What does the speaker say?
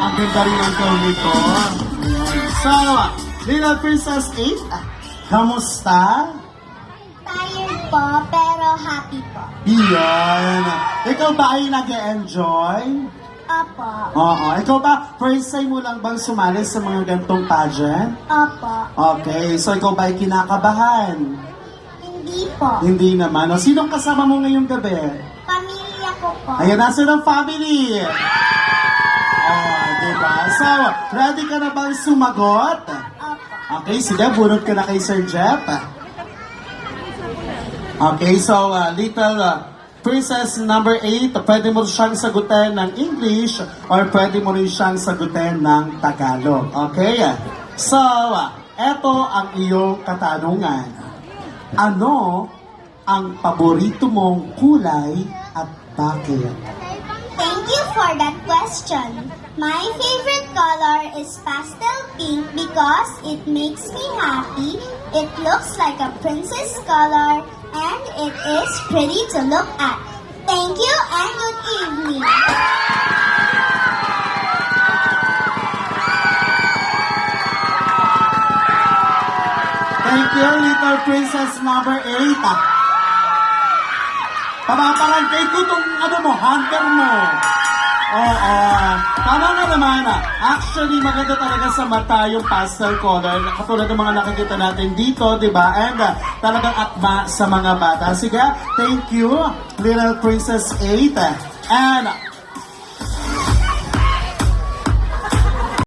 Ang ganda rin ang tone nito. So, Little Princess 8, kamusta? Tired po, pero happy po. Iyan. Ikaw ba ay nag-enjoy? Opo. Oo. Ikaw ba, first time mo lang bang sumali sa mga gantong pageant? Opo. Okay. So, ikaw ba ay kinakabahan? Hindi po. Hindi naman. O, sinong kasama mo ngayong gabi? Pamilya ko po. Ayan, nasa ng family. Oh, diba? So, ready ka na bang sumagot? Opo. Okay, sige, bunot ka na kay Sir Jeff. Okay, so, little Princess number 8, pwede mo siyang sagutin ng English or pwede mo rin siyang sagutin ng Tagalog. Okay? So, eto ang iyong katanungan. Ano ang paborito mong kulay at bakit? Thank you for that question. My favorite color is pastel pink because it makes me happy. It looks like a princess color and it is pretty to look at. Thank you and good evening. Thank you, little princess number 8. Papaparantay ko itong hunter mo. Oo. Tama nga naman. Actually, maganda talaga sa mata yung pastel color. Katulad ng mga nakikita natin dito, di ba? And talagang akma sa mga bata. Sige, thank you, little princess 8. And